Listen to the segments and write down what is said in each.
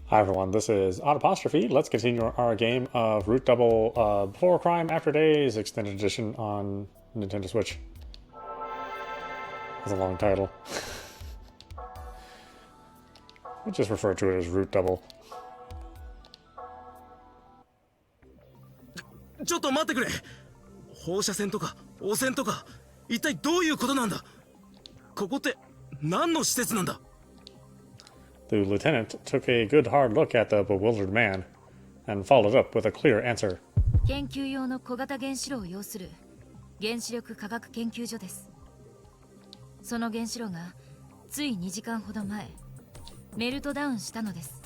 Hi everyone, this is audap. Let's continue our game of Root Double Before Crime After Days Extended Edition on Nintendo Switch. That's a long title. We'll just refer to it as Root Double. ちょっと待ってくれ。放射線とか汚染とか一体どういうことなんだ。ここって何の施設なんだ。 The lieutenant took a good hard look at the bewildered man and followed up with a clear answer. 研究用の小型原子炉を要する原子力科学研究所です。その原子炉がつい2時間ほど前メルトダウンしたのです。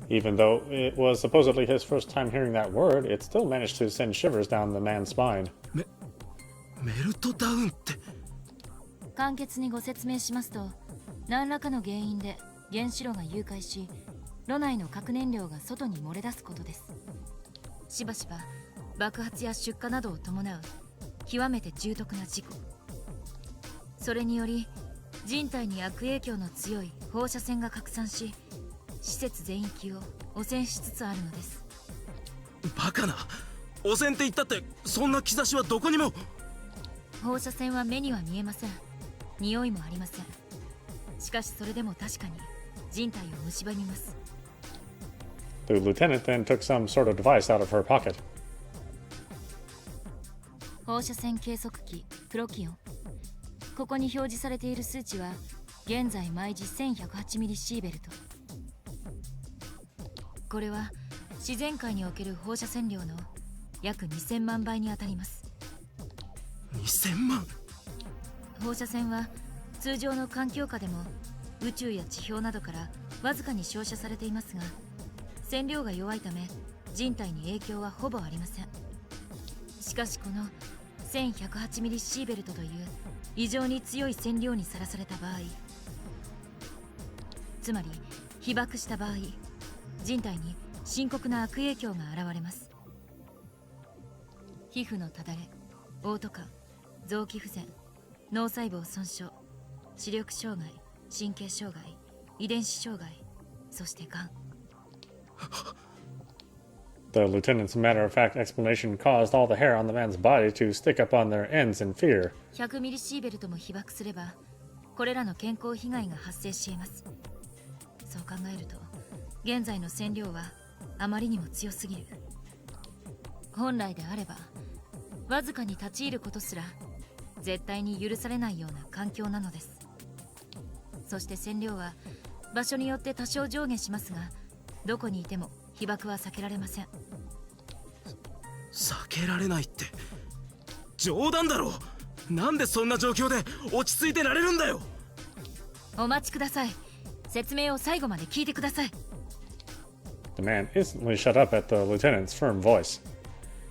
Even though it was supposedly his first time hearing that word, it still managed to send shivers down the man's spine. メルトダウンって。簡潔にご説明しますと、何らかの原因で原子炉が融解し、炉内の核燃料が外に漏れ出すことです。しばしば爆発や出火などを伴う極めて重篤な事故。それにより人体に悪影響の強い放射線が拡散し、施設全域を汚染しつつあるのです。バカな。汚染って言ったってそんな兆しはどこにも。放射線は目には見えません。匂いもありません。しかしそれでも確かに人体を蝕みます。 The lieutenant then took some sort of device out of her pocket. 放射線計測器プロキオン。ここに表示されている数値は現在毎時1108ミリシーベルト。これは自然界における放射線量の約2000万倍にあたります。2000万。放射線は通常の環境下でも宇宙や地表などからわずかに照射されていますが、線量が弱いため人体に影響はほぼありません。しかしこの1108ミリシーベルトという異常に強い線量にさらされた場合、つまり被爆した場合、人体に深刻な悪影響が現れます。皮膚のただれ、嘔吐感、臓器不全、脳細胞損傷、視力障害、神経障害、遺伝子障害、そしてがん。The lieutenant's matter-of-fact explanation caused all the hair on the man's body to stick up on their ends in fear. 100ミリシーベルトも被爆すれば、これらの健康被害が発生し得ます。そう考えると、現在の線量はあまりにも強すぎる。本来であれば、わずかに立ち入ることすら絶対に許されないような環境なのです。そして線量は場所によって多少上下しますが、どこにいても被爆は避けられません。避けられないって冗談だろう。なんでそんな状況で落ち着いてられるんだよ。お待ちください。説明を最後まで聞いてください。 The man instantly shut up at the lieutenant's firm voice.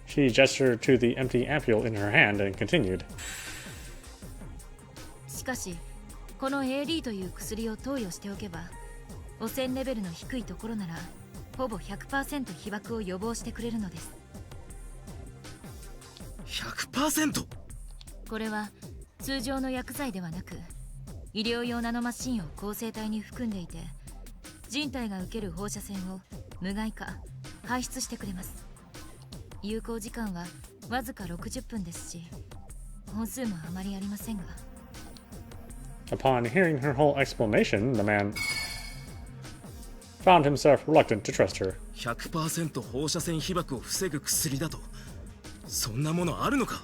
She gestured to the empty ampule in her hand and continued. しかしこの AD という薬を投与しておけば、汚染レベルの低いところならほぼ 100% 被爆を予防してくれるのです。 100%。 これは通常の薬剤ではなく、医療用ナノマシンを構成体に含んでいて、人体が受ける放射線を無害化排出してくれます。有効時間はわずか60分ですし、本数もあまりありませんが。 Upon hearing her whole explanation, the man found himself reluctant to trust her. 100% 放射線被爆を防ぐ薬だと、そんなものあるのか。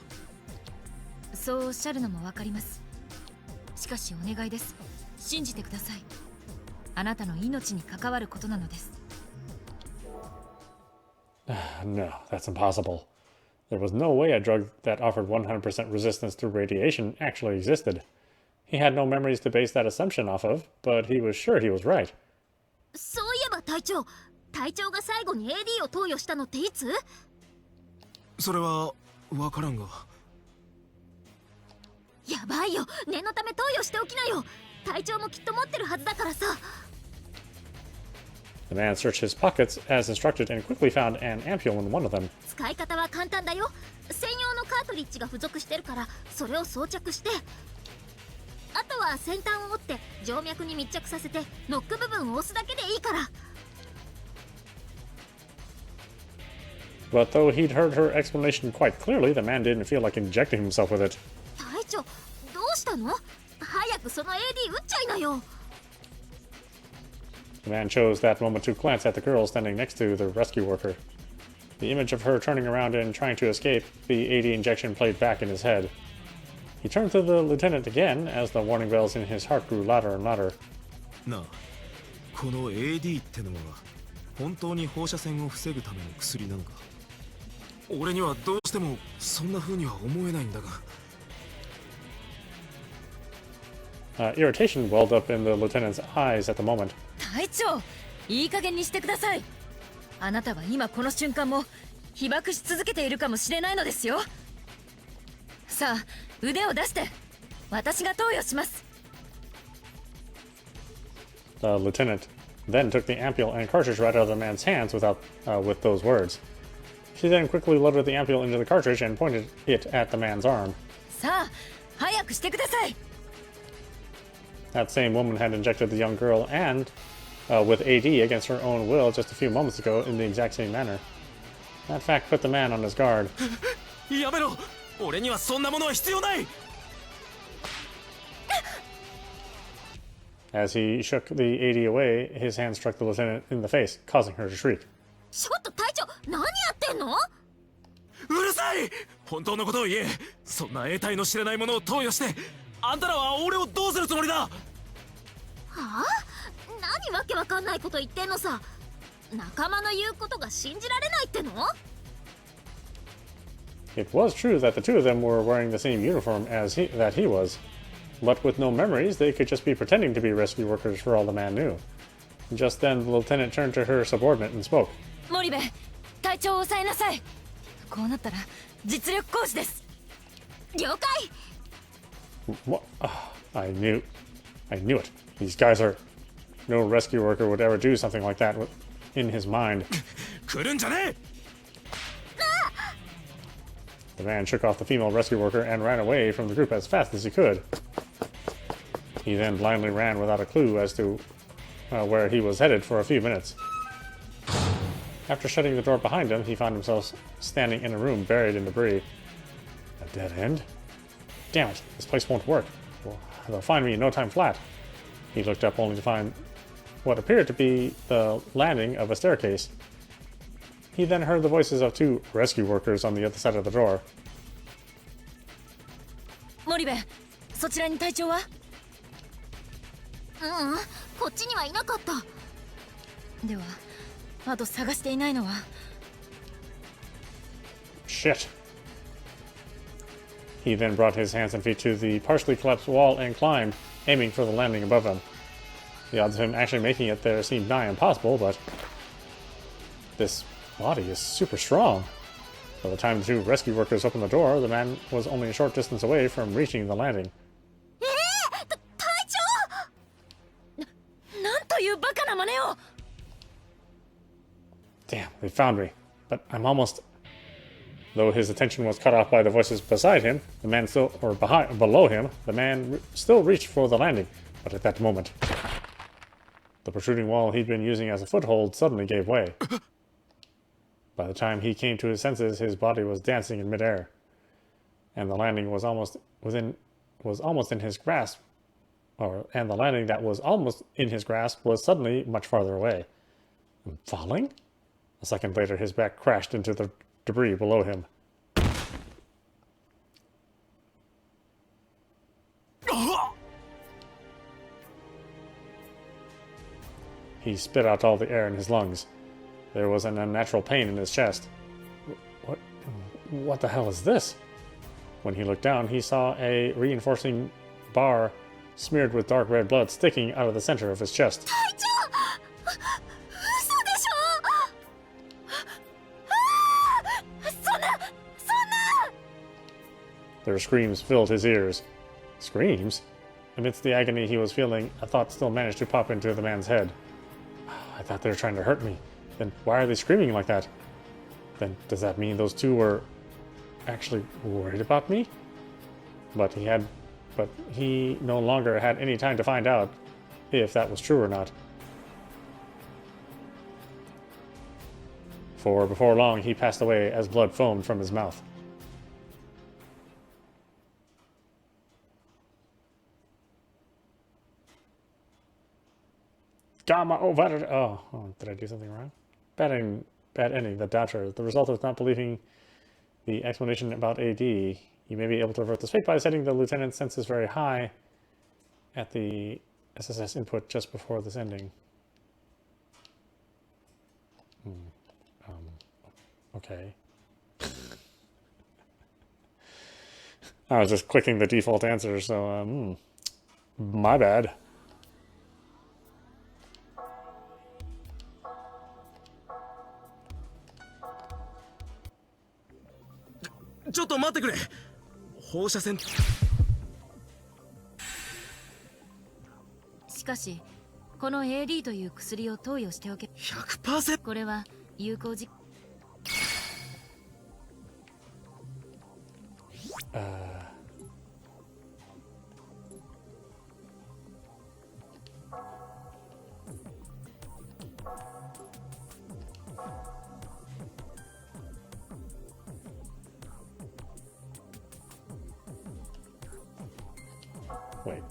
そうおっしゃるのもわかります。しかしお願いです。信じてください。あなたの命に関わることなのです。No, that's impossible. There was no way a drug that offered 100% resistance to radiation actually existed. He had no memories to base that assumption off of, but he was sure he was right. そういえば隊長が最後に AD を投与したのっていつ？それは分からんが。やばいよ、念のため投与しておきなよ。隊長もきっと持ってるはずだからさ。 The man searched his pockets as instructed and quickly found an ampule in one of them. 使い方は簡単だよ。専用のカートリッジが付属してるから、それを装着して。あとは先端を折って静脈に密着させてノック部分を押すだけでいいから。 But though he'd heard her explanation quite clearly, the man didn't feel like injecting himself with it. 隊長、どうしたの？早くその AD 撃っちゃいなよ。 The man chose that moment to glance at the girl standing next to the rescue worker. The image of her turning around and trying to escape the AD injection played back in his head. He turned to the lieutenant again as the warning bells in his heart grew louder and louder. なあ、この AD ってのは本当に放射線を防ぐための薬なのか？俺にはどうしてもそんな風には思えないんだが。Irritation welled up in the lieutenant's eyes at the moment. 隊長、いい加減にしてください。あなたは今この瞬間も被爆し続けているかもしれないのですよ。さあ、腕を出して私が投与します。 The lieutenant then took the ampule and cartridge right out of the man's hands with those words. She then quickly loaded the ampule into the cartridge and pointed it at the man's arm. さあ、早くしてください。 That same woman had injected the young girl and with AD against her own will just a few moments ago in the exact same manner. That fact put the man on his guard. やめろ、俺にはそんなものは必要ない。 As he shook the AD away, his hand struck the lieutenant in the face, causing her to shriek. ちょっと隊長、何やってんの？うるさい！本当のことを言え。そんな得体の知れないものを投与してあんたらは俺をどうするつもりだ？はあ？何わけわかんないこと言ってんのさ。仲間の言うことが信じられないっての？ It was true that the two of them were wearing the same uniform as that he was, but with no memories, they could just be pretending to be rescue workers for all the man knew. Just then, the lieutenant turned to her subordinate and spoke. 森部、隊長を抑えなさい。こうなったら実力行使です。了解。 What? I knew it. These guys are... No rescue worker would ever do something like that in his mind. 来るんじゃねえ！ The man shook off the female rescue worker and ran away from the group as fast as he could. He then blindly ran without a clue as to where he was headed for a few minutes. After shutting the door behind him, he found himself standing in a room buried in debris. A dead end? Damn it, this place won't work. Well, they'll find me in no time flat. He looked up only to find what appeared to be the landing of a staircase. He then heard the voices of two rescue workers on the other side of the door. 森部、そちらに隊長は？こっちにはいなかった。では、あと探していないのは？ Shit. He then brought his hands and feet to the partially collapsed wall and climbed, aiming for the landing above him. The odds of him actually making it there seemed nigh impossible, but this body is super strong. By the time the two rescue workers opened the door, the man was only a short distance away from reaching the landing. 隊長！なんというバカな真似を！ Damn, they found me. But I'm almost... Though his attention was cut off by the voices beside him, the man below him, the man still reached for the landing. But at that moment, the protruding wall he'd been using as a foothold suddenly gave way. By the time he came to his senses, his body was dancing in midair, and the landing was almost in his grasp, and the landing that was almost in his grasp was suddenly much farther away. Falling? A second later, his back crashed into the debris below him. He spit out all the air in his lungs. There was an unnatural pain in his chest. What the hell is this? When he looked down, he saw a reinforcing bar smeared with dark red blood sticking out of the center of his chest. 隊長！嘘でしょ！そんな！ Their screams filled his ears. Screams? Amidst the agony he was feeling, a thought still managed to pop into the man's head. I thought they were trying to hurt me. Then why are they screaming like that? Then does that mean those two were actually worried about me? But he had but he no longer had any time to find out if that was true or not. For before long, he passed away as blood foamed from his mouth. Gamma over. Oh, did I do something wrong? Bad ending. The doubter. The result of not believing the explanation about AD. You may be able to avert this fate by setting the lieutenant's senses very high at the SSS input just before this ending. Okay. I was just clicking the default answer, so my bad. Just しかしこの AD という薬を投与しておけ 100%。これは有効実 Wait.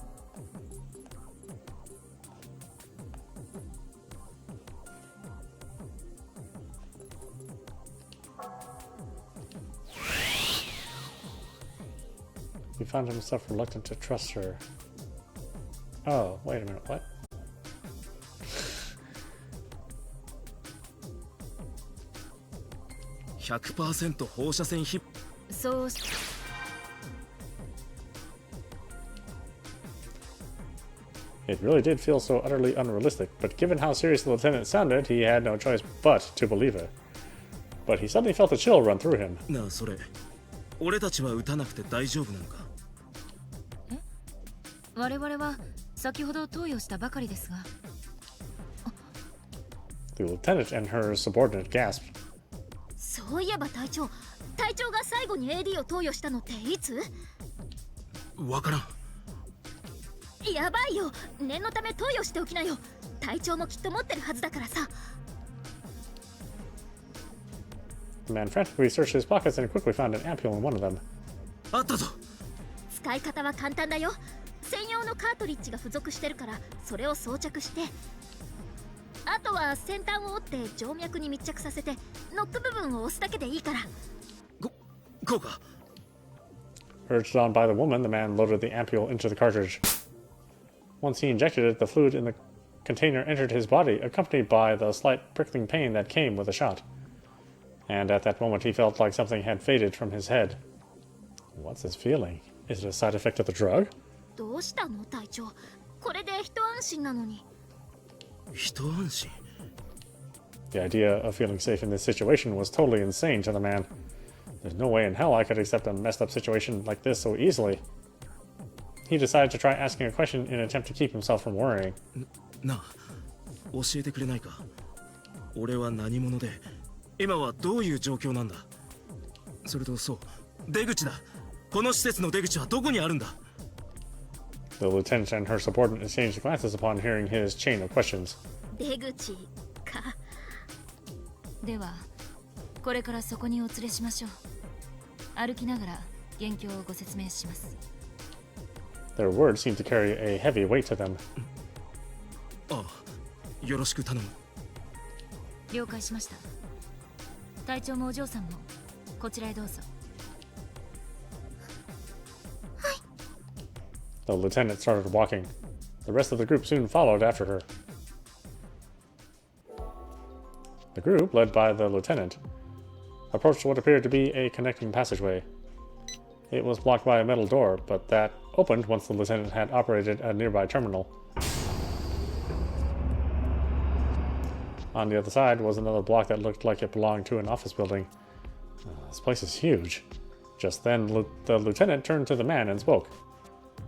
He found himself reluctant to trust her. Oh, wait a minute, what? 100% 放射線ヒップ。そう It really did feel so utterly unrealistic, but given how serious the lieutenant sounded, he had no choice but to believe her. But he suddenly felt a chill run through him. なあそれ、俺たちは撃たなくて大丈夫なのか？え？我々は先ほど投与したばかりですが。The lieutenant and her subordinate gasped. そういえば隊長が最後に AD を投与したのっていつ？わからん。やばいよ、念のため投与しておきなよ。隊長もきっと持ってるはずだからさ。The man frantically searched his pockets and quickly found an ampule in one of them. あったぞ。使い方は簡単だよ。専用のカートリッジが付属してるから、それを装着して、あとは先端を折って静脈に密着させてノック部分を押すだけでいいから。こうか。Urged on by the woman, the man loaded the ampule into the cartridge. Once he injected it, the fluid in the container entered his body, accompanied by the slight prickling pain that came with the shot. And at that moment, he felt like something had faded from his head. What's this feeling? Is it a side effect of the drug? どうしたの隊長？これで一安心なのに。一安心。The idea of feeling safe in this situation was totally insane to the man. There's no way in hell I could accept a messed up situation like this so easily. He decided to try asking a question in an attempt to keep himself from worrying. なあ、教えてくれないか。俺は何者で、今はどういう状況なんだ。それとそう、出口だ。この施設の出口はどこにあるんだ。The lieutenant and her subordinate exchanged glances upon hearing his chain of questions. 出口か。ではこれからそこにお連れしましょう。歩きながら現況をご説明します。Their words seemed to carry a heavy weight to them. ああ、よろしく頼む。了解しました。隊長もお嬢さんもこちらへどうぞ。The lieutenant started walking. The rest of the group soon followed after her. The group, led by the lieutenant, approached what appeared to be a connecting passageway. It was blocked by a metal door, but that opened once the lieutenant had operated a nearby terminal. On the other side was another block that looked like it belonged to an office building. This place is huge. Just then, the lieutenant turned to the man and spoke.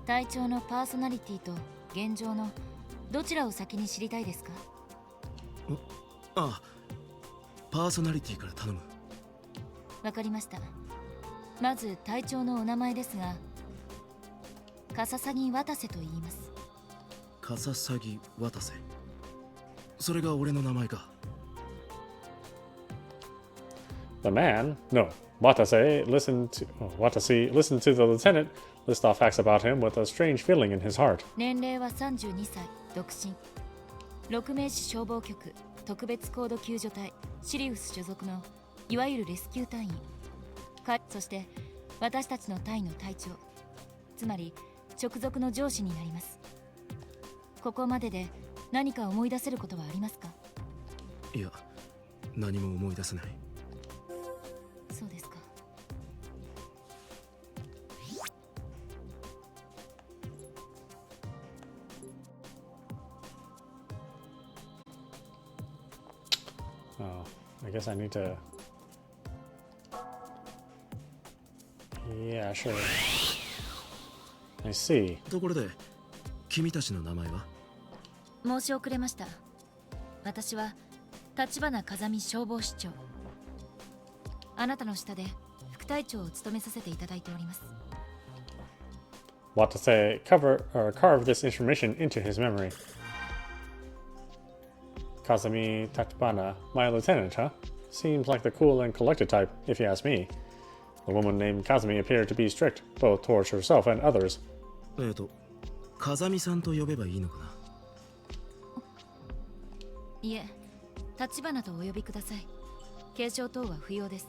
隊長のパーソナリティと現状のどちらを先に知りたいですか？ああ、パーソナリティから頼む。わかりました。まず隊長のお名前ですが。カササギ渡瀬と言います。カササギ渡瀬。それが俺の名前か。The man, no, Watase listened to the lieutenant list off facts about him with a strange feeling in his heart. 年齢は32歳、独身。六名市消防局特別高度救助隊シリウス所属のいわゆるレスキュー隊員。そして私たちの隊の隊長、つまり直属の上司になります。ここまでで何か思い出せることはありますか？いや、何も思い出せない。そうですか。Oh, I guess I need to. Yeah, sure. I see. ところで、君たちの名前は？申し遅れました。私は橘風見消防士長。あなたの下で副隊長を務めさせていただいております。Watase carve this information into his memory. Kazumi Tachibana, my lieutenant, huh? Seems like the cool and collected type, if you ask me. The woman named Kazumi appeared to be strict, both towards herself and others. 風見さんと呼べばいいのかな？いえ、橘とお呼びください。継承等は不要です。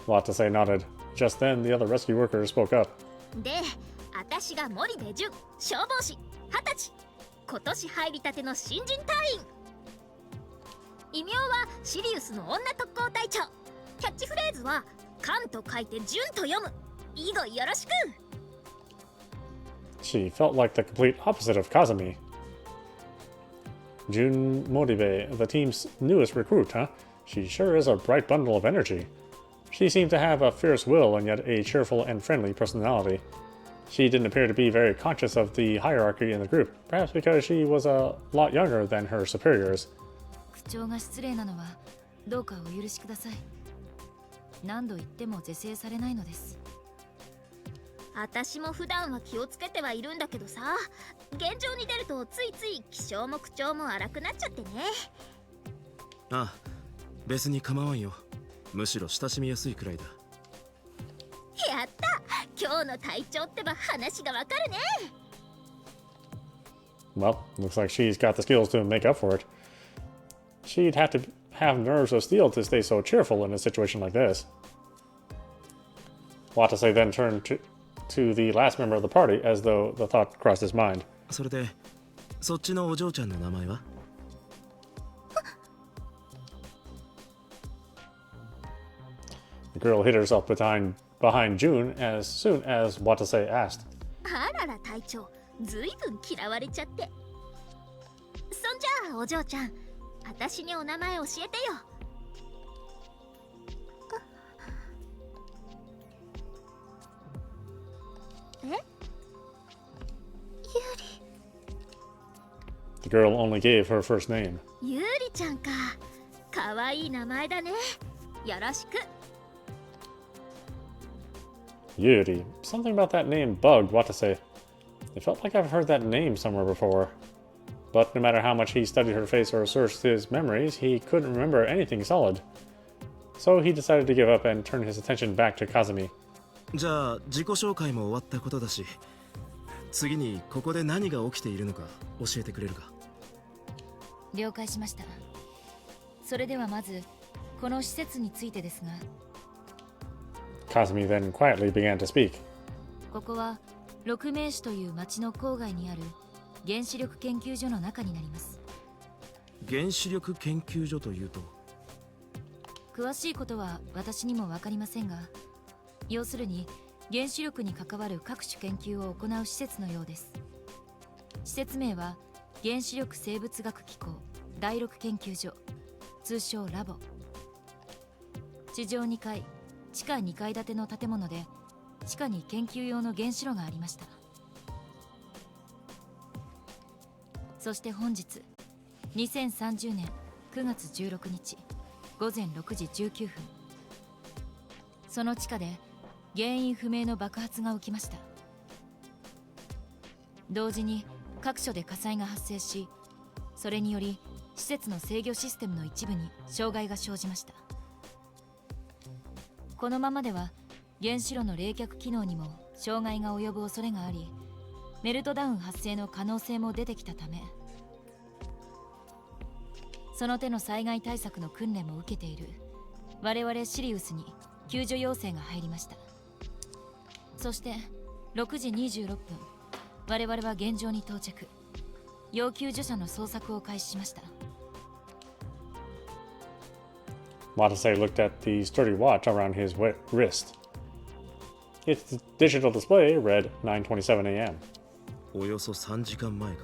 Watase nodded. Just then, the other rescue workers spoke up. で、私が森部純、消防士、20歳。今年入りたての新人隊員。異名はシリウスの女特攻隊長。キャッチフレーズはカンと書いて純と読む。以後よろしく。She felt like the complete opposite of Kazumi. Jun Moribe, the team's newest recruit, huh? She sure is a bright bundle of energy. She seemed to have a fierce will and yet a cheerful and friendly personality. She didn't appear to be very conscious of the hierarchy in the group, perhaps because she was a lot younger than her superiors. 口調が失礼なのはどうかお許しください。何度言っても是正されないのです。私も普段は気をつけてはいるんだけどさ、現状に出るとついつい気性も口調も荒くなっちゃってね。ああ、別に構わんよ。むしろ親しみやすいくらいだ。やった、今日の隊長ってば話がわかるね。Well, looks like she's got the skills to make up for it. She'd have to have nerves of steel to stay so cheerful in a situation like this. Watase then turned to the last member of the party as though the thought crossed his mind. それで、そっちのお嬢ちゃんの名前は？The girl hid herself behind June as soon as Watase asked. あらら隊長、ずいぶん嫌われちゃって。そんじゃあお嬢ちゃん、私にお名前教えてよ。The girl only gave her first name. ゆうりちゃんか。かわいい名前だね。よろしく。Yuri. Something about that name bugged Watase. It felt like I've heard that name somewhere before. But no matter how much he studied her face or searched his memories, he couldn't remember anything solid. So he decided to give up and turn his attention back to Kazumi. じゃあ自己紹介も終わったことだし、次にここで何が起きているのか教えてくれるか？了解しました。それではまずこの施設についてですが。Kazumi then quietly began to speak. ここは六名市という町の郊外にある原子力研究所の中になります。原子力研究所というと？詳しいことは私にも分かりませんが、要するに原子力に関わる各種研究を行う施設のようです。施設名は原子力生物学機構第6研究所、通称ラボ。地上2階、地下2階建ての建物で、地下に研究用の原子炉がありました。そして本日、2030年9月16日午前6時19分、その地下で原因不明の爆発が起きました。同時に各所で火災が発生し、それにより施設の制御システムの一部に障害が生じました。このままでは原子炉の冷却機能にも障害が及ぶ恐れがあり、メルトダウン発生の可能性も出てきたため、その手の災害対策の訓練も受けている我々シリウスに救助要請が入りました。そして6時26分、我々は現場に到着。要救助者の捜索を開始しました。Watase looked at the sturdy watch around his wrist. Its digital display read 9:27 a.m. およそ3時間前か。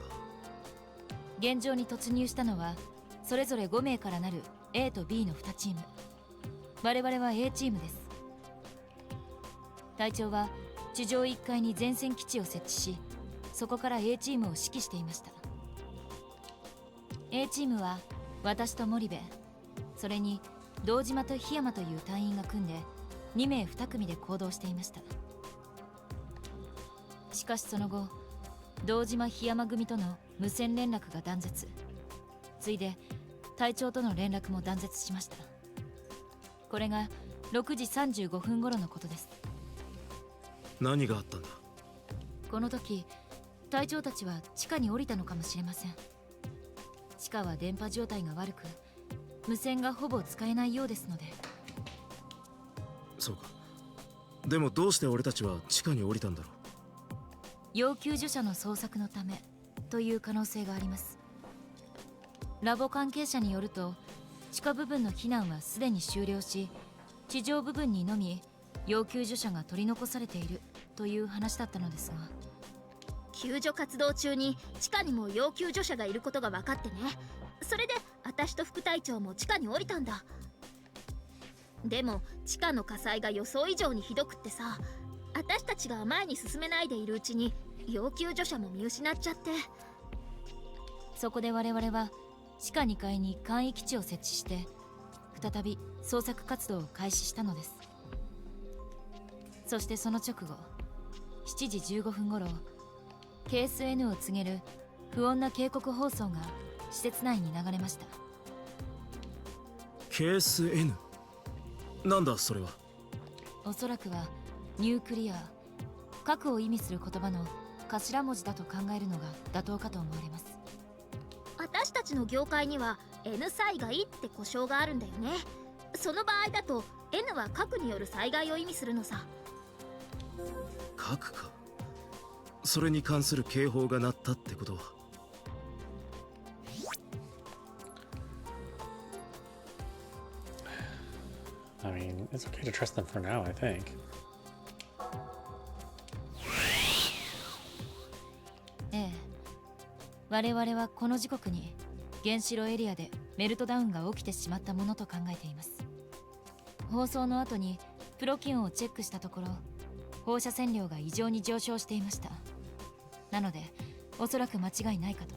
現場に突入したのはそれぞれ5名からなる A と B の2チーム。我々は A チームです。隊長は地上1階に前線基地を設置し、そこから A チームを指揮していました。A チームは私と森部、それに堂島と檜山という隊員が組んで2名2組で行動していました。しかしその後、堂島檜山組との無線連絡が断絶。ついで隊長との連絡も断絶しました。これが6時35分頃のことです。何があったんだ。この時隊長たちは地下に降りたのかもしれません。地下は電波状態が悪く、無線がほぼ使えないようですので。そうか。でもどうして俺たちは地下に降りたんだろう。要救助者の捜索のためという可能性があります。ラボ関係者によると、地下部分の避難はすでに終了し、地上部分にのみ要救助者が取り残されているという話だったのですが。救助活動中に地下にも要救助者がいることが分かってね。それで私と副隊長も地下に降りたんだ。でも地下の火災が予想以上にひどくってさ、私たちが前に進めないでいるうちに要救助者も見失っちゃって。そこで我々は地下2階に簡易基地を設置して、再び捜索活動を開始したのです。そしてその直後、7時15分頃、KSN を告げる不穏な警告放送が施設内に流れました。 KSN？ なんだそれは。おそらくはニュークリア、核を意味する言葉の頭文字だと考えるのが妥当かと思われます。私たちの業界には N 災害って呼称があるんだよね。その場合だと N は核による災害を意味するのさ。核か。それに関する警報が鳴ったってことは。I mean, it's okay to trust them for now, I think. ええ、我々はこの時刻に原子炉エリアでメルトダウンが起きてしまったものと考えています。放送の後にプロ気温をチェックしたところ、放射線量が異常に上昇していました。なのでおそらく間違いないかと。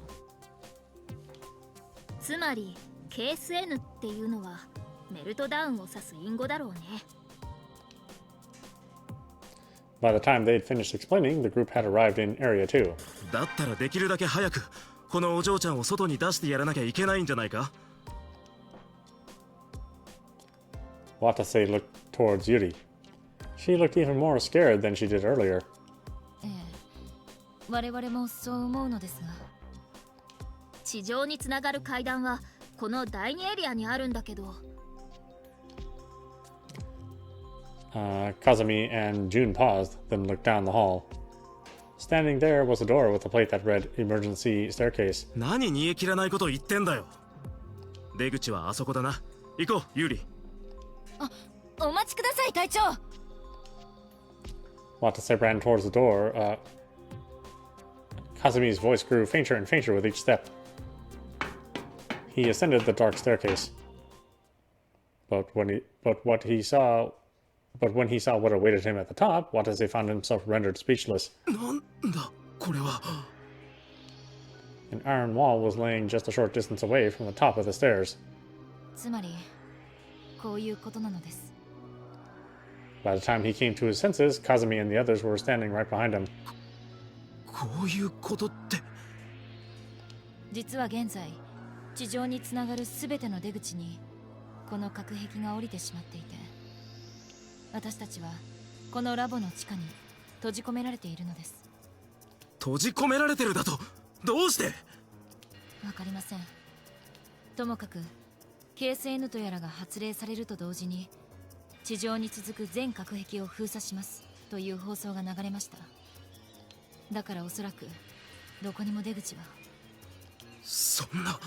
つまり KSN っていうのはメルトダウンを指す隠語だろうね。By the time they'd finished explaining, the group had arrived in Area 2. だったらできるだけ早くこのお嬢ちゃんを外に出してやらなきゃいけないんじゃないか。Watase looked towards Yuri. She looked even more scared than she did earlier. ええ、我々もそう思うのですが。地上につながる階段はこの第2エリアにあるんだけど。Kazumi and June paused, then looked down the hall. Standing there was a door with a plate that read emergency staircase. 何煮え切らないこと言ってんだよ。出口はあそこだな。行こう、ユーリ。お待ちください、隊長。Watase ran towards the door. Kazumi's voice grew fainter and fainter with each step. He ascended the dark staircase. But when he saw what awaited him at the top, Watase found himself rendered speechless. なんだこれは。An iron wall was laying just a short distance away from the top of the stairs. つまりこういうことなのです。By the time he came to his senses, Kazumi and the others were standing right behind him. こういうことって。実は現在地上につながる全ての出口にこの隔壁が降りてしまっていて、私たちはこのラボの地下に閉じ込められているのです。閉じ込められてるだと。どうして。わかりません。ともかく KSN とやらが発令されると同時に地上に続く全隔壁を封鎖しますという放送が流れました。だからおそらくどこにも出口は。そんな。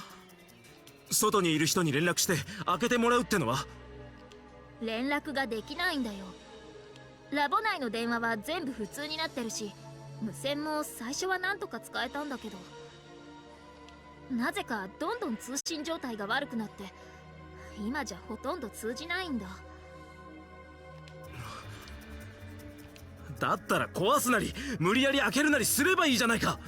外にいる人に連絡して開けてもらうってのは。連絡ができないんだよ。ラボ内の電話は全部普通になってるし、無線も最初はなんとか使えたんだけど、なぜかどんどん通信状態が悪くなって今じゃほとんど通じないんだ。だったら壊すなり無理やり開けるなりすればいいじゃないか。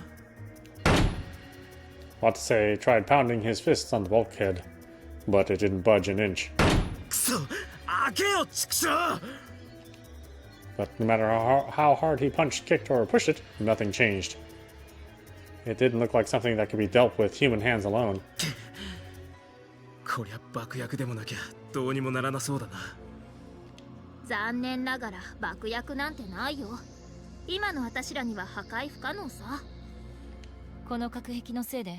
Watase tried pounding his fists on the bulkhead, but it didn't budge an inch. くそ、開けよ畜生。 But no matter how hard he punched, kicked, or pushed it, nothing changed. It didn't look like something that could be dealt with human hands alone. こりゃ爆薬でもなきゃどうにもならなそうだな。残念ながら爆薬なんてないよ。今の私らには破壊不可能さ。この隔壁のせいで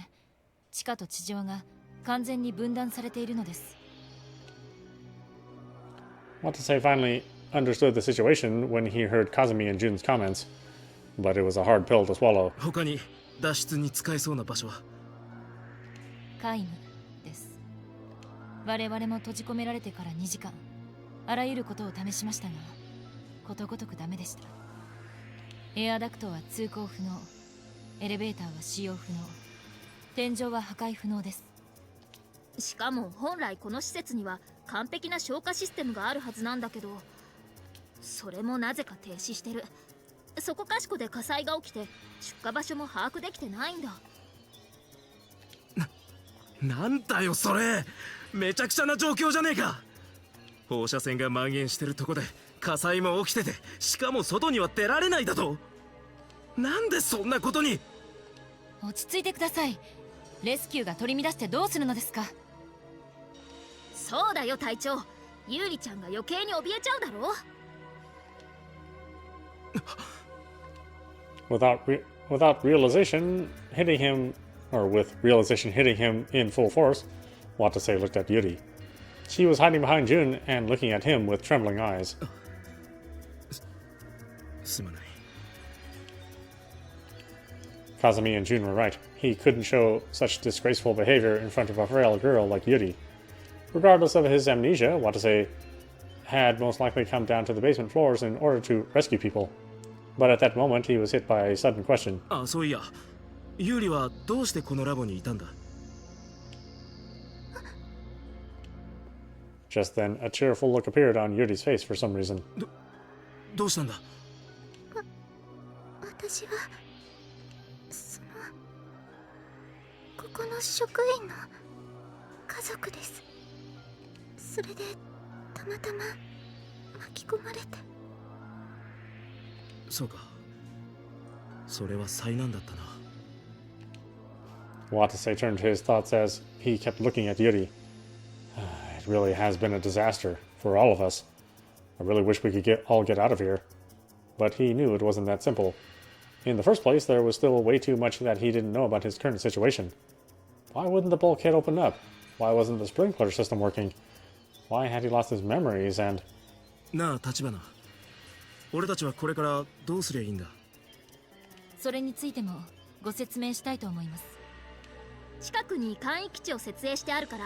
地下と地上が完全に分断されているのです。Watase finally understood the situation when he heard Kazumi and Jun's comments, but it was a hard pill to swallow. 他に脱出に使えそうな場所は。皆無です。我々も閉じ込められてから2時間あらゆることを試しましたがことごとくダメでした。エアダクトは通行不能、エレベーターは使用不能、天井は破壊不能です。しかも本来この施設には完璧な消火システムがあるはずなんだけど、それもなぜか停止してる。そこかしこで火災が起きて出火場所も把握できてないんだ。なんだよそれ。めちゃくちゃな状況じゃねえか。放射線が蔓延してるとこで火災も起きてて、しかも外には出られないだと。なんでそんなことに。落ち着いてください。レスキューが取り乱してどうするのですか。そうだよ隊長、ユーリちゃんが余計に怯えちゃうだろ。Without realization hitting him, or with realization hitting him in full force, Watase looked at Yuri. She was hiding behind Jun and looking at him with trembling eyes. すまない。 Kazumi and Jun were right. He couldn't show such disgraceful behavior in front of a frail girl like Yuri. Regardless of his amnesia, Watase had most likely come down to the basement floors in order to rescue people. But at that moment, he was hit by a sudden question. あ、そういや、ユーリはどうしてこのラボにいたんだ。 Just then, a cheerful look appeared on Yuri's face for some reason. どうしたんだ。私はここの職員の家族です。それでたまたま巻き込まれて。そうか。それは災難だったな。 Watase turned his thoughts as he kept looking at Yuri. It really has been a disaster for all of us. I really wish we could all get out of here. But he knew it wasn't that simple. In the first place, there was still way too much that he didn't know about his current situation. Why wouldn't the bulkhead open up? Why wasn't the sprinkler system working? Why had he lost his memories and... なあ、立花。俺たちはこれからどうすりゃいいんだ。それについてもご説明したいと思います。近くに簡易基地を設営してあるから、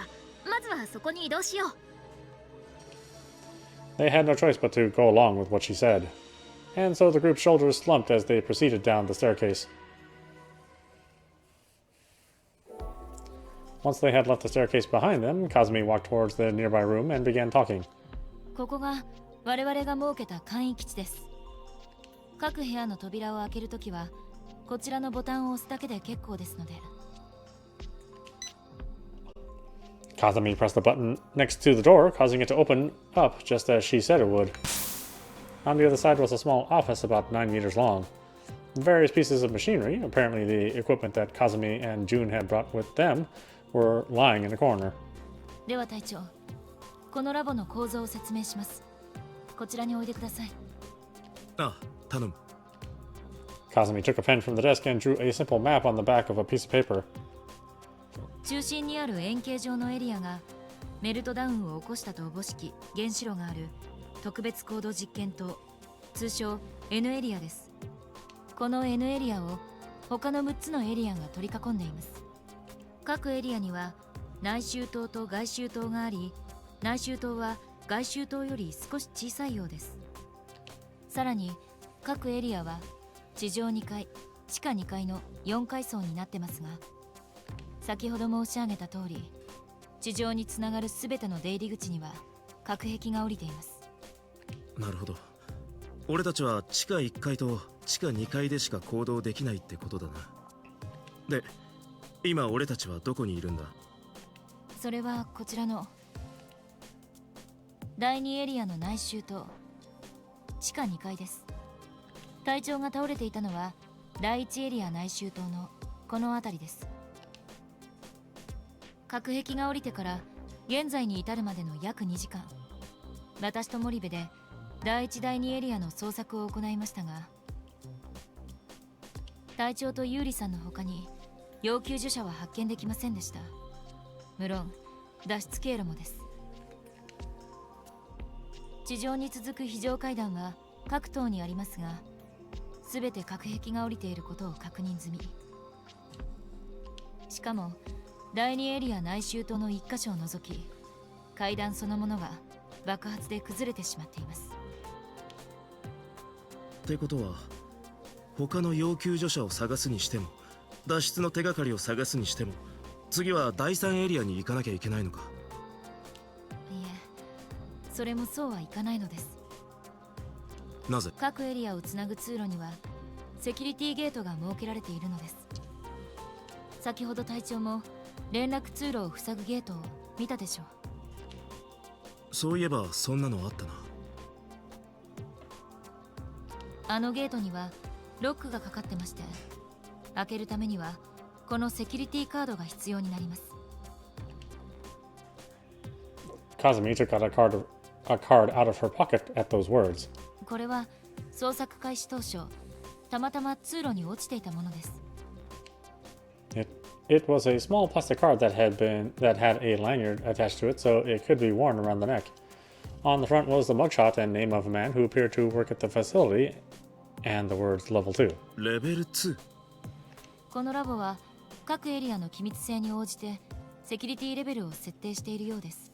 まずはそこに移動しよう。 They had no choice but to go along with what she said. And so the group's shoulders slumped as they proceeded down the staircase. Once they had left the staircase behind them, Kazumi walked towards the nearby room and began talking. ここが我々が設けた簡易基地です。各部屋の扉を開けるときはこちらのボタンを押すだけで結構ですので。 Kazumi pressed the button next to the door, causing it to open up just as she said it would. On the other side was a small office about 9 meters long. Various pieces of machinery, apparently the equipment that Kazumi and June had brought with them, were lying in a corner. では隊長、このラボの構造を説明します。こちらにおいでください。ああ、頼む。Kazumi took a pen from the desk and drew a simple map on the back of a piece of paper. 中心にある円形状のエリアがメルトダウンを起こしたとおぼしき原子炉がある特別高度実験棟、通称 N エリアです。この N エリアを他の6つのエリアが取り囲んでいます。各エリアには内周棟と外周棟があり、内周棟は外周棟より少し小さいようです。さらに各エリアは地上2階、地下2階の4階層になってますが、先ほど申し上げた通り、地上につながるすべての出入り口には隔壁が降りています。なるほど。俺たちは地下1階と地下2階でしか行動できないってことだな。で、今俺たちはどこにいるんだ？それはこちらの第2エリアの内周棟、地下2階です。隊長が倒れていたのは第1エリア内周棟のこの辺りです。隔壁が降りてから現在に至るまでの約2時間、私と森部で第1第2エリアの捜索を行いましたが、隊長とユーリさんの他に要救助者は発見できませんでした。無論脱出経路もです。地上に続く非常階段は各棟にありますが、全て隔壁が降りていることを確認済み。しかも第2エリア内周棟の1箇所を除き、階段そのものが爆発で崩れてしまっています。ってことは、他の要救助者を探すにしても、脱出の手がかりを探すにしても、次は第3エリアに行かなきゃいけないのか？いえ、それもそうはいかないのです。なぜ？各エリアをつなぐ通路にはセキュリティゲートが設けられているのです。先ほど隊長も連絡通路を塞ぐゲートを見たでしょう。そういえばそんなのあったな。あのゲートにはロックがかかってまして、開けるためにはこのセキュリティカードが必要になります。Kazumi took out a card out of her pocket at those words. これは捜索開始当初、たまたま通路に落ちていたものです。It was a small plastic card that had a lanyard attached to it, so it could be worn around the neck. On the front was the mugshot and name of a man who appeared to work at the facility, and the words Level 2. レベル 2？ このラボは各エリアの機密性に応じてセキュリティレベルを設定しているようです。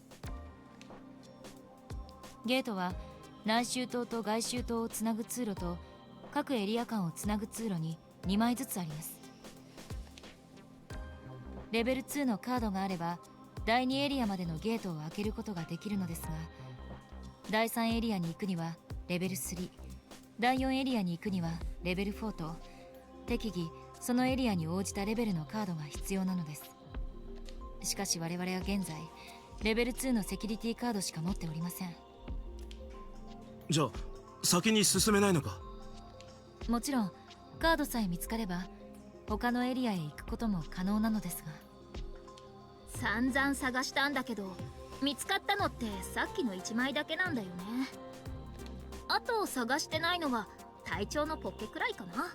ゲートは内周棟と外周棟をつなぐ通路と各エリア間をつなぐ通路に2枚ずつあります。レベル2のカードがあれば第2エリアまでのゲートを開けることができるのですが、第3エリアに行くにはレベル3、第4エリアに行くにはレベル4と、適宜そのエリアに応じたレベルのカードが必要なのです。しかし我々は現在レベル2のセキュリティカードしか持っておりません。じゃあ先に進めないのか？もちろんカードさえ見つかれば他のエリアへ行くことも可能なのですが。散々探したんだけど、見つかったのってさっきの1枚だけなんだよね。あと探してないのは隊長のポッケくらいかな。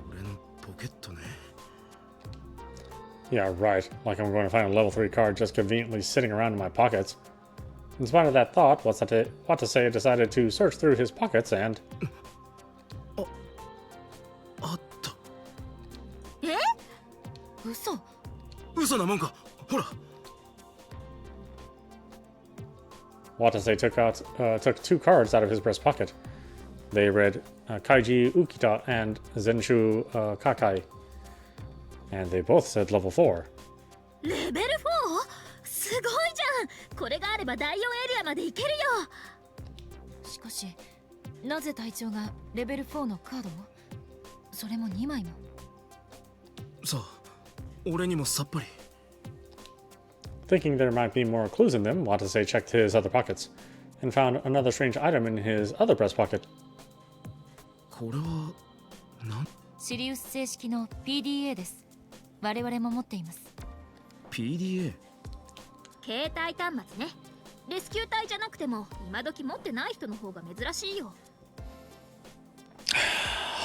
俺のポケットね。Yeah, right. Like I'm going to find a level 3 card just conveniently sitting around in my pockets. In spite of that thought, Watase decided to search through his pockets and... あった。え？嘘。嘘なもんか。ほら。Watase took 2 cards out of his breast pocket. They read Kaiji Ukita and Zenshu Kakai. And they both said level 4. レベル 4？ すごいじゃん。これがあれば第4エリアまで行けるよ。しかしなぜ隊長がレベル4のカードを、それも2枚も。さあ、俺にもさっぱり。Thinking there might be more clues in them, Watase checked his other pockets. and found another strange item in his other breast pocket. これはなんシリウス正式の PDA です。我々も持っています。 PDA? 携帯端末ね。レスキュー隊じゃなくても今時持ってない人の方が珍しいよ。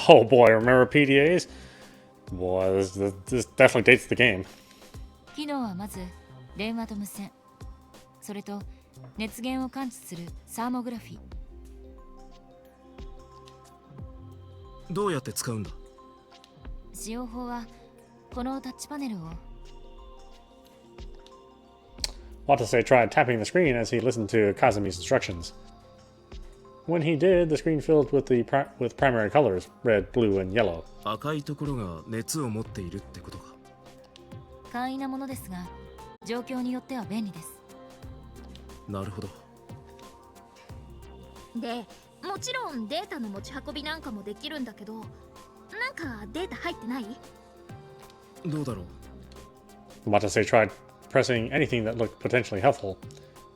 Oh boy, remember PDAs? Boy, this definitely dates the game. 機能はまず電話と無線、それと熱源を感知するサーモグラフィー。どうやって使うんだ？使用法はこのタッチパネルを。Watase tried tapping the screen as he listened to Kazumi's instructions. When he did, the screen filled with with primary colors, red, blue, and yellow. 赤いところが熱を持っているってことか。簡易なものですが、状況によっては便利です。なるほど。で、もちろんデータの持ち運びなんかもできるんだけど、なんかデータ入ってない？どうだろう。 Watase tried pressing anything that looked potentially helpful,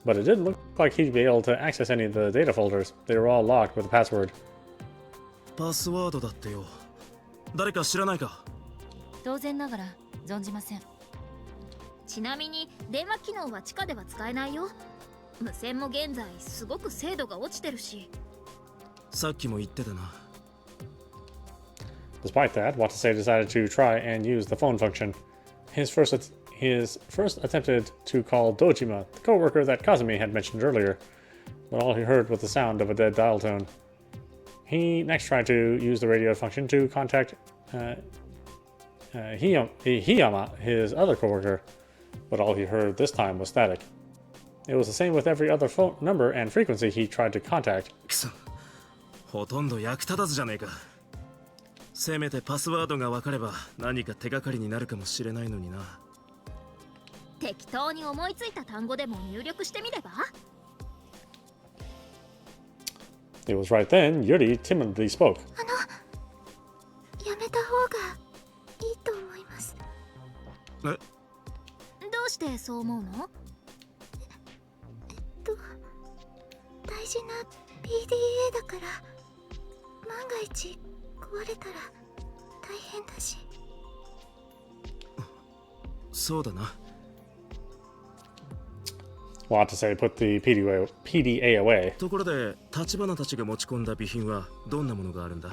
but it didn't look like he'd be able to access any of the data folders. They were all locked with a password. パスワードだってよ。誰か知らないか？当然ながら存じません。ちなみに電話機能は地下では使えないよ。無線も現在すごく精度が落ちてるし。さっきも言ってたな。Despite that, Watase decided to try and use the phone function. His first attempted to call Dojima, the co-worker that Kazumi had mentioned earlier, but all he heard was the sound of a dead dial tone. He next tried to use the radio function to contact Hiyama, his other co-worker, but all he heard this time was static. It was the same with every other phone number and frequency he tried to contact. くそ、ほとんど役立たずじゃねえか。せめてパスワードが分かれば何か手がかりになるかもしれないのにな。適当に思いついた単語でも入力してみれば？ It was right then Yuri timidly spoke. やめた方がいいと思います。え？どうしてそう思うの？大事な PDA だから万が一壊れたら大変だし。そうだな。Watase put the PDA away. ところで、立花たちが持ち込んだ備品はどんなものがあるんだ？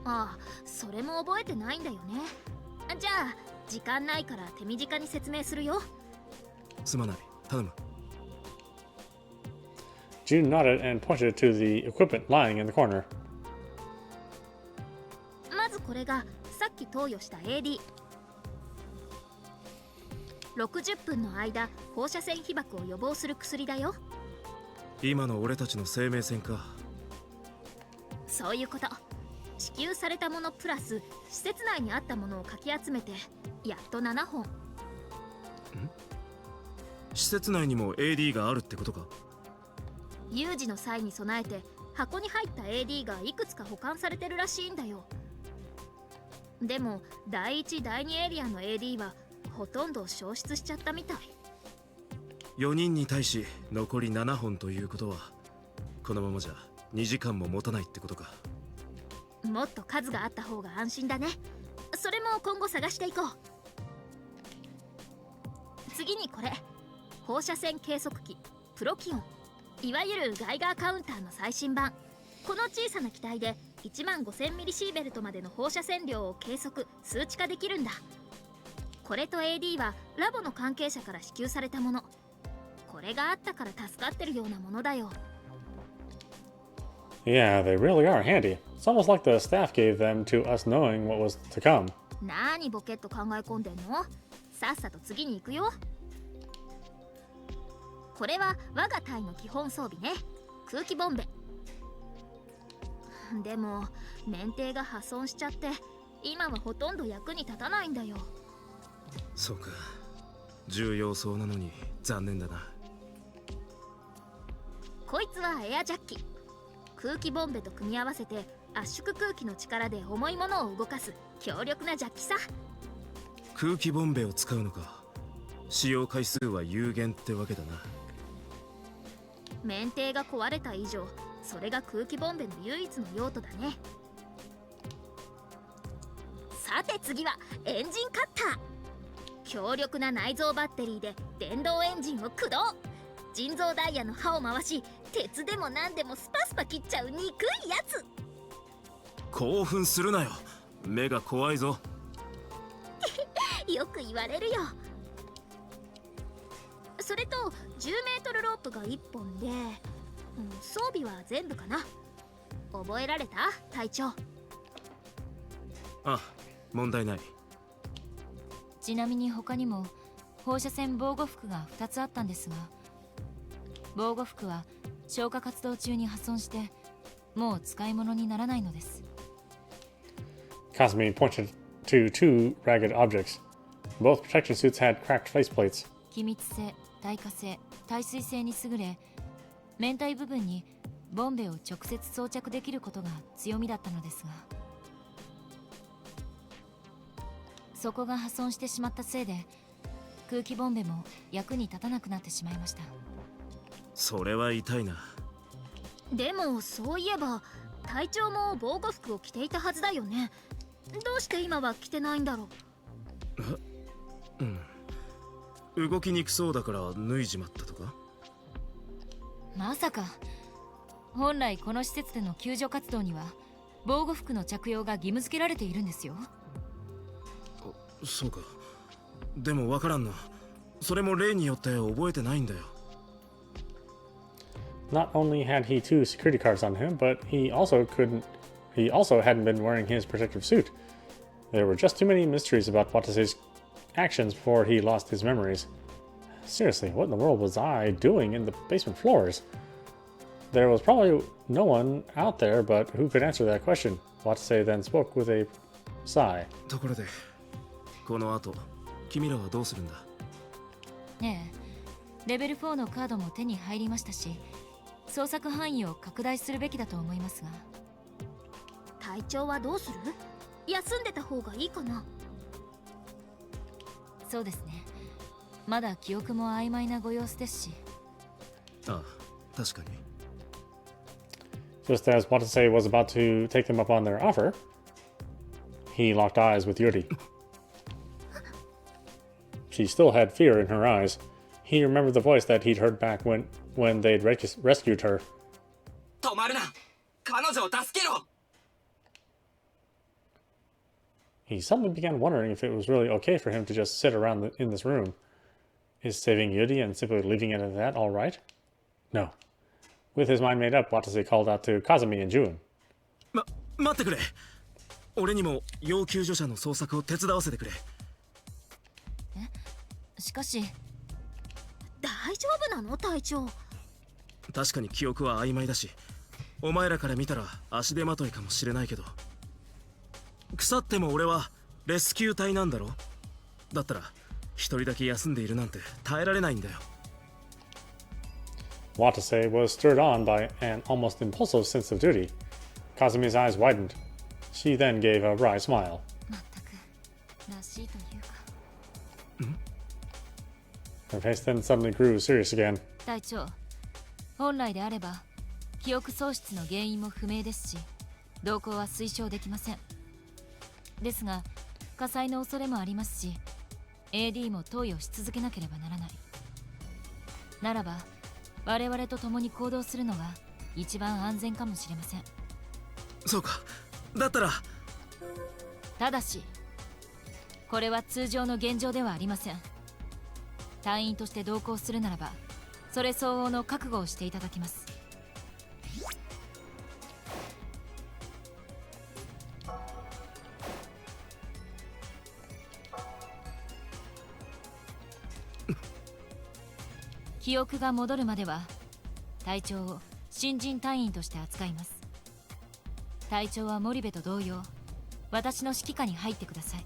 ああ、それも覚えてないんだよね。じゃあ時間ないから手短に説明するよ。すまない、頼む。June nodded and pointed to the equipment lying in the corner. まずこれがさっき投与した AD。60分の間放射線被曝を予防する薬だよ。今の俺たちの生命線か。そういうこと。支給されたものプラス施設内にあったものをかき集めてやっと7本。施設内にも AD があるってことか？有事の際に備えて箱に入った AD がいくつか保管されてるらしいんだよ。でも第1第2エリアの AD はほとんど消失しちゃったみたい。4人に対し残り7本ということは、このままじゃ2時間も持たないってことか。もっと数があった方が安心だね。それも今後探していこう。次にこれ、放射線計測器プロキオン、いわゆるガイガーカウンターの最新版。この小さな機体で15000ミリシーベルトまでの放射線量を計測数値化できるんだ。これと AD はラボの関係者から支給されたもの。これがあったから助かってるようなものだよ。Yeah, they really are handy. It's almost like the staff gave them to us knowing what was to come. なーにボケっと考え込んでんの？さっさと次に行くよ。これは我が隊の基本装備ね。空気ボンベ。でも免停が破損しちゃって今はほとんど役に立たないんだよ。そうか、重要そうなのに残念だな。こいつはエアジャッキ。空気ボンベと組み合わせて圧縮空気の力で重いものを動かす強力なジャッキさ。空気ボンベを使うのか。使用回数は有限ってわけだな。免停が壊れた以上、それが空気ボンベの唯一の用途だね。さて次はエンジンカッター。強力な内蔵バッテリーで電動エンジンを駆動。人造ダイヤの刃を回し、鉄でも何でもスパスパ切っちゃう憎いやつ。興奮するなよ、目が怖いぞ。よく言われるよ。それと10メートルロープが1本で、装備は全部かな。覚えられた隊長？あ、問題ない。ちなみに他にも放射線防護服が2つあったんですが、防護服は消火活動中に破損してもう使い物にならないのです。 Kazumi pointed to two ragged objects. Both protection suits had cracked faceplates. 気密性、耐火性、耐水性に優れ、面体部分にボンベを直接装着できることが強みだったのですが、そこが破損してしまったせいで空気ボンベも役に立たなくなってしまいました。それは痛いな。でもそういえば隊長も防護服を着ていたはずだよね。どうして今は着てないんだろう。動きにくそうだから脱いじまったとか？まさか。本来この施設での救助活動には防護服の着用が義務付けられているんですよ。そうか。でもわからんな。それも例によって覚えてないんだよ。Not only had he two security cards on him, but he also hadn't been wearing his protective suit. There were just too many mysteries about Watase's actions before he lost his memories. Seriously, what in the world was I doing in the basement floors? There was probably no one out there, but who could answer that question? Watase then spoke with a sigh. ところで、この後、君らはどうするんだ？ねえ、レベル4のカードも手に入りましたし、捜索範囲を拡大するべきだと思いますが。隊長はどうする？休んでた方がいいかな？そうですね。まだ記憶も曖昧なご様子ですし。ああ、確かに。Just as Watase was about to take them up on their offer, he locked eyes with Yuri. She still had fear in her eyes. He remembered the voice that he'd heard back when they'd rescued her. 止まるな！彼女を助けろ！ He suddenly began wondering if it was really okay for him to just sit around in this room. Is saving Yuri and simply leaving it at that all right? No. With his mind made up, Watase called out to Kazumi and Jun. 待ってくれ。俺にも要救助者の捜索を手伝わせてくれ。しかし。大丈夫なの隊長？確かに記憶は曖昧だし、お前らから見たら足手まといかもしれないけど、腐っても俺はレスキュー隊なんだろ。だったら一人だけ休んでいるなんて耐えられないんだよ。Watase was stirred on by an almost impulsive sense of duty. Kazumi's eyes widened. She then gave a wry smile. まったくらしいというか。Her face then suddenly grew serious again. 隊長、本来であれば記憶喪失の原因も不明ですし、動向は推奨できません。ですが火災の恐れもありますし、 AD も投与し続けなければならない。ならば我々と共に行動するのが一番安全かもしれません。そうか。だったら。ただしこれは通常の現状ではありません。隊員として同行するならばそれ相応の覚悟をしていただきます。記憶が戻るまでは隊長を新人隊員として扱います。隊長は森部と同様私の指揮下に入ってください。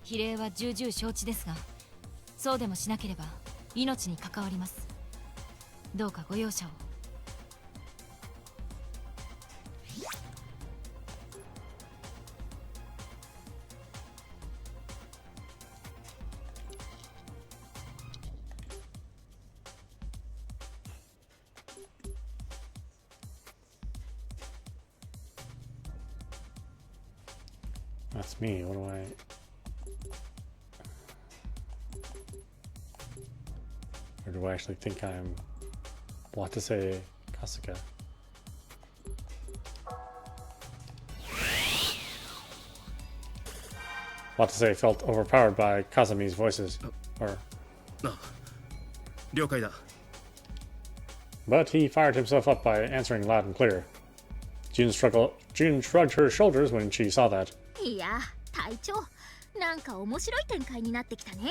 比例は重々承知ですが、そうでもしなければ命に関わります。どうかご容赦を。That's me. What do I... Or do I actually think I'm Watase Kasuga? Watase felt overpowered by Kazami's voices. Or... あ、了解だ。 But he fired himself up by answering loud and clear. June shrugged her shoulders when she saw that. いや隊長、なんか面白い展開になってきたね。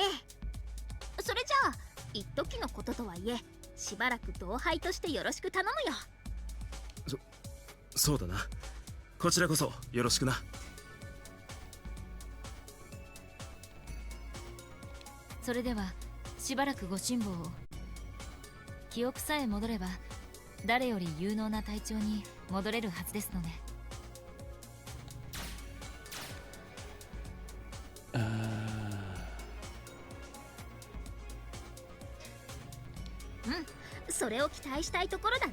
それじゃあ一時のこととはいえしばらく同輩としてよろしく頼むよ。そうだな。こちらこそよろしくな。それではしばらくご辛抱を。記憶さえ戻れば誰より有能な隊長に戻れるはずですので。それを期待したいところだね。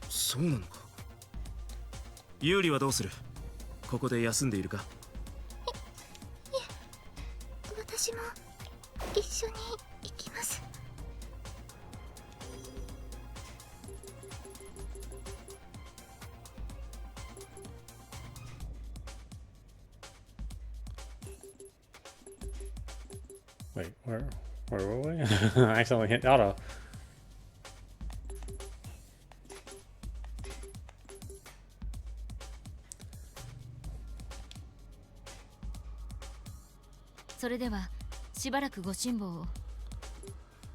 そうなのか。有利はどうする？ここで休んでいるか？私も一緒に行きます。Wait, where were we? I accidentally hit auto. それではしばらくご辛抱を。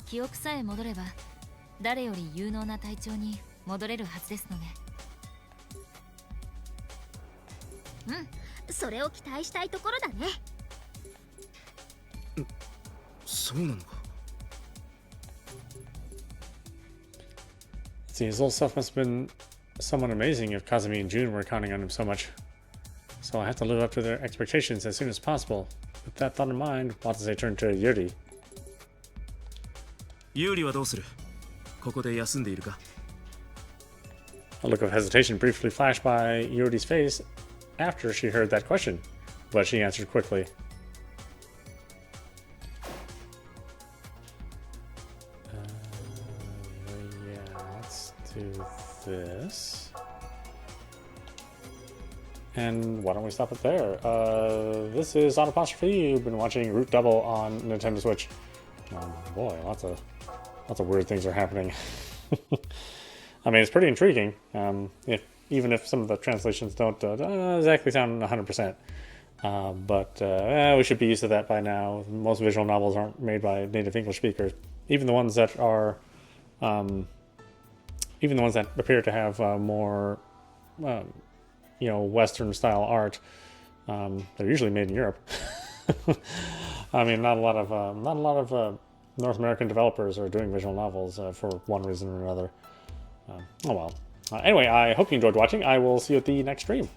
記憶さえ戻れば誰より有能な隊長に戻れるはずですので。それを期待したいところだね。そうなのか。 See, his old self must have been somewhat amazing if Kazami and June were counting on him so much. So I have to live up to their expectations as soon as possible. With that thought in mind, Watase turned to Yuri. 有利はどうする？ここで休んでいるか？ A look of hesitation briefly flashed by Yuri's face after she heard that question, but she answered quickly. Yeah, let's do this. And why don't we stop it there? This is audap. You've been watching Root Double on Nintendo Switch. Boy, lots of weird things are happening. I mean, it's pretty intriguing. Even if some of the translations don't exactly sound 100%. But we should be used to that by now. Most visual novels aren't made by native English speakers. Even the ones that are, even the ones that appear to have more, Western style art, they're usually made in Europe. I mean, not a lot of North American developers are doing visual novels for one reason or another. Oh well. Anyway, I hope you enjoyed watching. I will see you at the next stream.